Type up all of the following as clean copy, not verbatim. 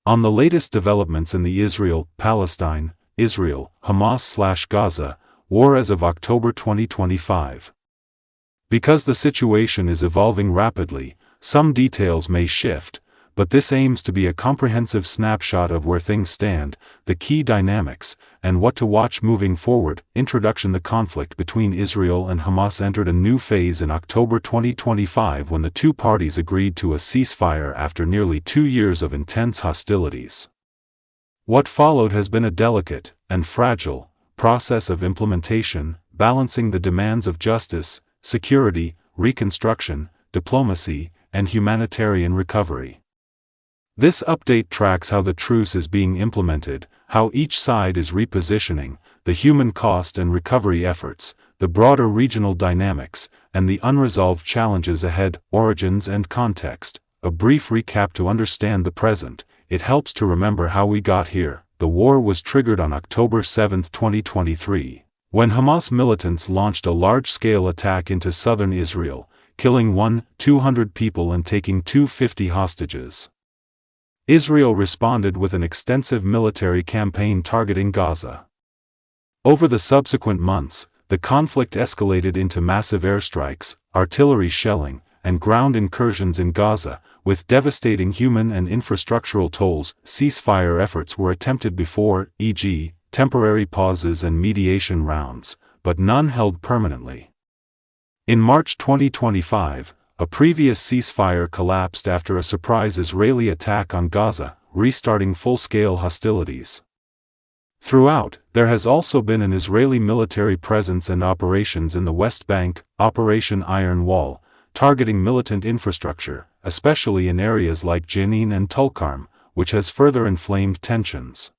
On the latest developments in the Israel-Palestine, Israel-Hamaas/Gaza war as of October 2025. Because the situation is evolving rapidly, some details may shift, but this aims to be a comprehensive snapshot of where things stand, the key dynamics, and what to watch moving forward. Introduction: The conflict between Israel and Hamas entered a new phase in October 2025 when the two parties agreed to a ceasefire after nearly 2 years of intense hostilities. What followed has been a delicate and fragile process of implementation, balancing the demands of justice, security, reconstruction, diplomacy, and humanitarian recovery. This update tracks how the truce is being implemented, how each side is repositioning, the human cost and recovery efforts, the broader regional dynamics, and the unresolved challenges ahead. Origins and context. A brief recap to understand the present. It helps to remember how we got here. The war was triggered on October 7, 2023, when Hamas militants launched a large-scale attack into southern Israel, killing 200 people and taking 250 hostages. Israel responded with an extensive military campaign targeting Gaza. Over the subsequent months, the conflict escalated into massive airstrikes, artillery shelling, and ground incursions in Gaza, with devastating human and infrastructural tolls. Ceasefire efforts were attempted before, e.g., temporary pauses and mediation rounds, but none held permanently. In March 2025, a previous ceasefire collapsed after a surprise Israeli attack on Gaza, restarting full-scale hostilities. Throughout, there has also been an Israeli military presence and operations in the West Bank, Operation Iron Wall, targeting militant infrastructure, especially in areas like Jenin and Tulkarm, which has further inflamed tensions.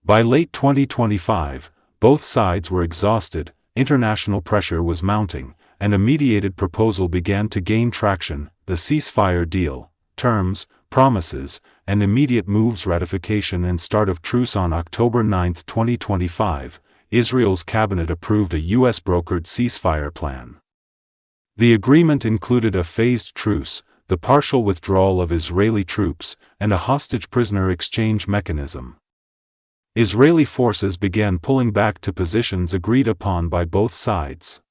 By late 2025, both sides were exhausted, international pressure was mounting, and a mediated proposal began to gain traction: the ceasefire deal, terms, promises, and immediate moves. Ratification and start of truce. On October 9, 2025, Israel's cabinet approved a U.S.-brokered ceasefire plan. The agreement included a phased truce, the partial withdrawal of Israeli troops, and a hostage-prisoner exchange mechanism. Israeli forces began pulling back to positions agreed upon by both sides.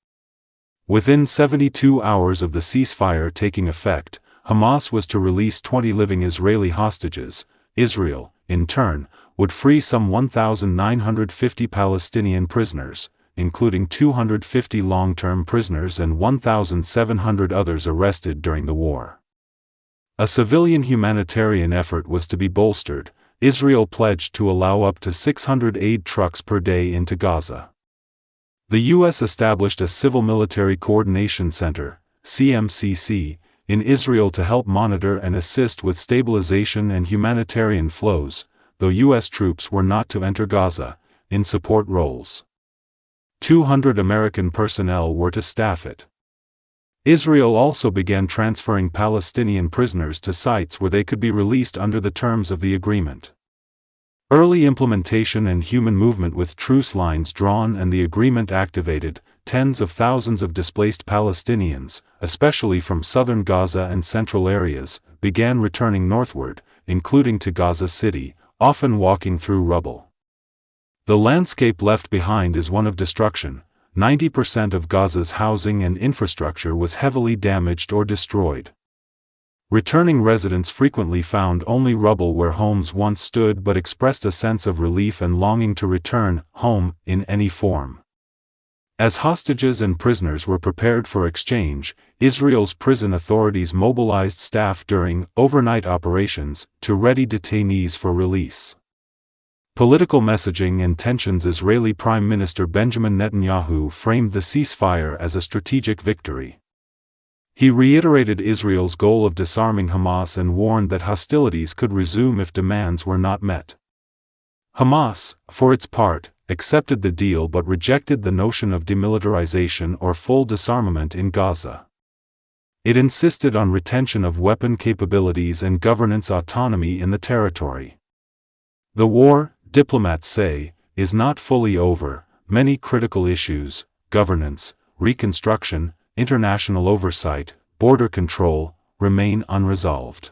Within 72 hours of the ceasefire taking effect, Hamas was to release 20 living Israeli hostages. Israel, in turn, would free some 1,950 Palestinian prisoners, including 250 long-term prisoners and 1,700 others arrested during the war. A civilian humanitarian effort was to be bolstered. Israel pledged to allow up to 600 aid trucks per day into Gaza. The U.S. established a Civil Military Coordination Center, CMCC, in Israel to help monitor and assist with stabilization and humanitarian flows, though U.S. troops were not to enter Gaza, in support roles. 200 American personnel were to staff it. Israel also began transferring Palestinian prisoners to sites where they could be released under the terms of the agreement. Early implementation and human movement with truce lines drawn and the agreement activated. Tens of thousands of displaced Palestinians, especially from southern Gaza and central areas, began returning northward, including to Gaza City, often walking through rubble. The landscape left behind is one of destruction. 90% of Gaza's housing and infrastructure was heavily damaged or destroyed. Returning residents frequently found only rubble where homes once stood, but expressed a sense of relief and longing to return home in any form. As hostages and prisoners were prepared for exchange, Israel's prison authorities mobilized staff during overnight operations to ready detainees for release. Political messaging and tensions. Israeli Prime Minister Benjamin Netanyahu framed the ceasefire as a strategic victory. He reiterated Israel's goal of disarming Hamas and warned that hostilities could resume if demands were not met. Hamas, for its part, accepted the deal but rejected the notion of demilitarization or full disarmament in Gaza. It insisted on retention of weapon capabilities and governance autonomy in the territory. The war, diplomats say, is not fully over. Many critical issues, governance, reconstruction, international oversight, border control, remain unresolved.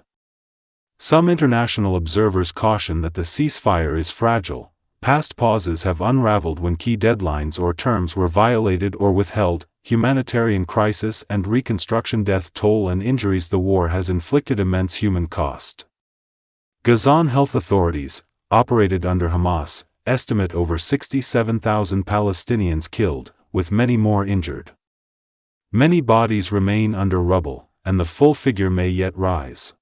Some international observers caution that the ceasefire is fragile. Past pauses have unraveled when key deadlines or terms were violated or withheld. Humanitarian crisis and reconstruction, death toll and injuries. The war has inflicted immense human cost. Ghazan health authorities, operated under Hamas, estimate over 67,000 Palestinians killed, with many more injured. Many bodies remain under rubble, and the full figure may yet rise.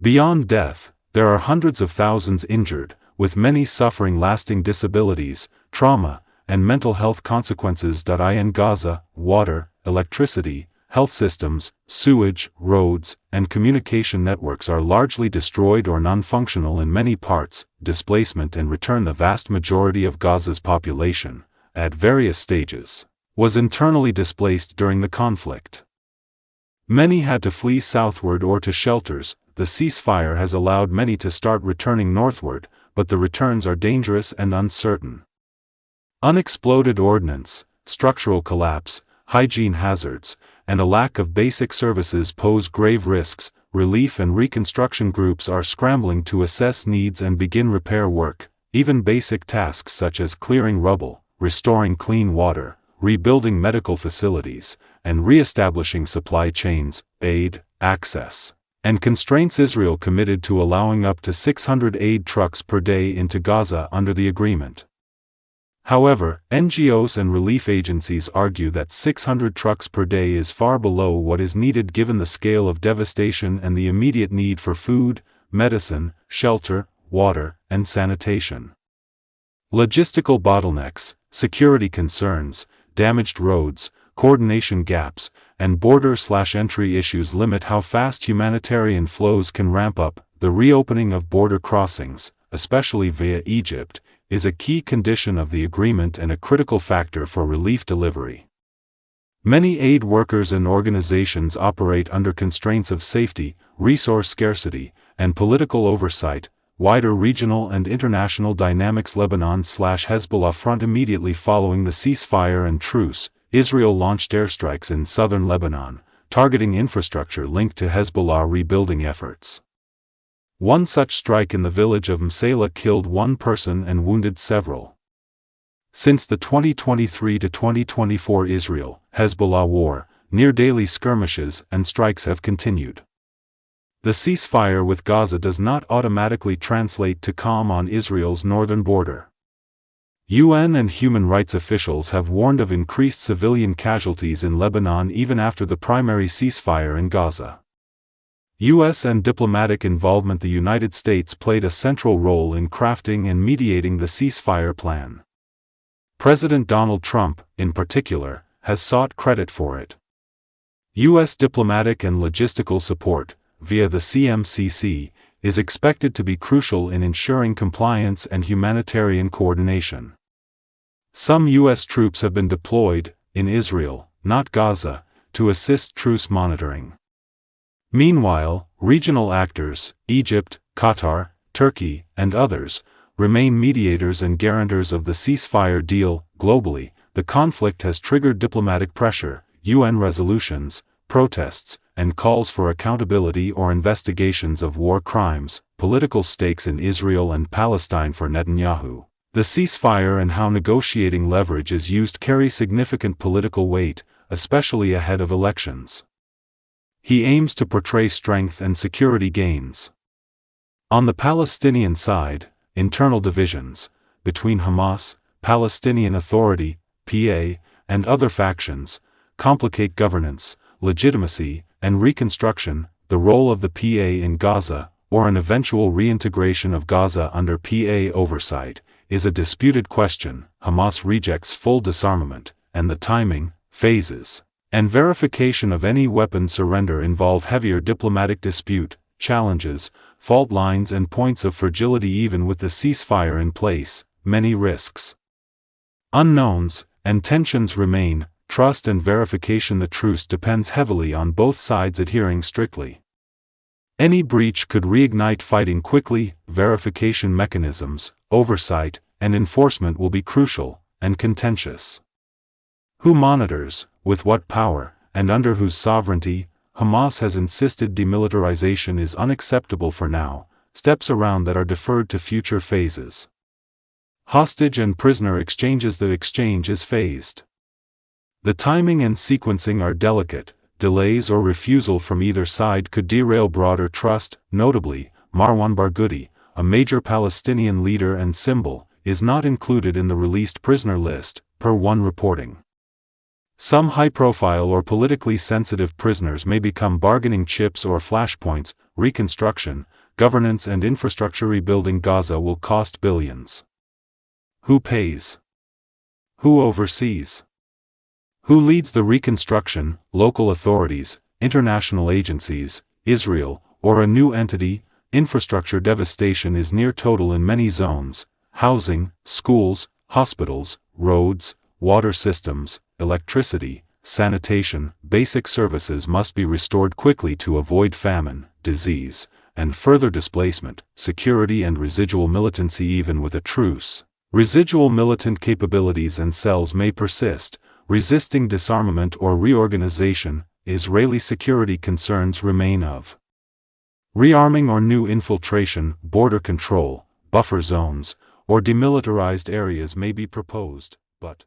Beyond death, there are hundreds of thousands injured, with many suffering lasting disabilities, trauma, and mental health consequences. In Gaza, water, electricity, health systems, sewage, roads, and communication networks are largely destroyed or non-functional in many parts. Displacement and return. The vast majority of Gaza's population, at various stages, was internally displaced during the conflict. Many had to flee southward or to shelters. The ceasefire has allowed many to start returning northward, but the returns are dangerous and uncertain. Unexploded ordnance, structural collapse, hygiene hazards, and a lack of basic services pose grave risks. Relief and reconstruction groups are scrambling to assess needs and begin repair work. Even basic tasks such as clearing rubble, restoring clean water, rebuilding medical facilities, and re-establishing supply chains, aid, access, and constraints. Israel committed to allowing up to 600 aid trucks per day into Gaza under the agreement. However, NGOs and relief agencies argue that 600 trucks per day is far below what is needed given the scale of devastation and the immediate need for food, medicine, shelter, water, and sanitation. Logistical bottlenecks, security concerns, damaged roads, coordination gaps, and border/entry issues limit how fast humanitarian flows can ramp up. The reopening of border crossings, especially via Egypt, is a key condition of the agreement and a critical factor for relief delivery. Many aid workers and organizations operate under constraints of safety, resource scarcity, and political oversight. Wider regional and international dynamics. Lebanon/Hezbollah front. Immediately following the ceasefire and truce, Israel launched airstrikes in southern Lebanon, targeting infrastructure linked to Hezbollah rebuilding efforts. One such strike in the village of Msela killed one person and wounded several. Since the 2023-2024 Israel-Hezbollah war, near-daily skirmishes and strikes have continued. The ceasefire with Gaza does not automatically translate to calm on Israel's northern border. UN and human rights officials have warned of increased civilian casualties in Lebanon even after the primary ceasefire in Gaza. U.S. and diplomatic involvement. The United States played a central role in crafting and mediating the ceasefire plan. President Donald Trump, in particular, has sought credit for it. U.S. diplomatic and logistical support, via the CMCC, is expected to be crucial in ensuring compliance and humanitarian coordination. Some U.S. troops have been deployed, in Israel, not Gaza, to assist truce monitoring. Meanwhile, regional actors, Egypt, Qatar, Turkey, and others, remain mediators and guarantors of the ceasefire deal. Globally, the conflict has triggered diplomatic pressure, UN resolutions, protests, and calls for accountability or investigations of war crimes. Political stakes in Israel and Palestine. For Netanyahu, the ceasefire and how negotiating leverage is used carry significant political weight, especially ahead of elections. He aims to portray strength and security gains. On the Palestinian side, internal divisions, between Hamas, Palestinian Authority, PA, and other factions, complicate governance, legitimacy, and reconstruction. The role of the PA in Gaza, or an eventual reintegration of Gaza under PA oversight, is a disputed question. Hamas rejects full disarmament, and the timing, phases, and verification of any weapon surrender involve heavier diplomatic dispute, challenges, fault lines and points of fragility. Even with the ceasefire in place, many risks, unknowns, and tensions remain. Trust and verification. The truce depends heavily on both sides adhering strictly. Any breach could reignite fighting quickly. Verification mechanisms, oversight, and enforcement will be crucial, and contentious. Who monitors, with what power, and under whose sovereignty? Hamas has insisted demilitarization is unacceptable for now, steps around that are deferred to future phases. Hostage and prisoner exchanges. The exchange is phased. The timing and sequencing are delicate. Delays or refusal from either side could derail broader trust. Notably, Marwan Barghouti, a major Palestinian leader and symbol, is not included in the released prisoner list, per one reporting. Some high-profile or politically sensitive prisoners may become bargaining chips or flashpoints. Reconstruction, governance and infrastructure. Rebuilding Gaza will cost billions. Who pays? Who oversees? Who leads the reconstruction? Local authorities, international agencies, Israel, or a new entity? Infrastructure devastation is near total in many zones: housing, schools, hospitals, roads, water systems, electricity, sanitation. Basic services must be restored quickly to avoid famine, disease, and further displacement. Security and residual militancy. Even with a truce, residual militant capabilities and cells may persist, resisting disarmament or reorganization. Israeli security concerns remain of rearming or new infiltration. Border control, buffer zones, or demilitarized areas may be proposed, but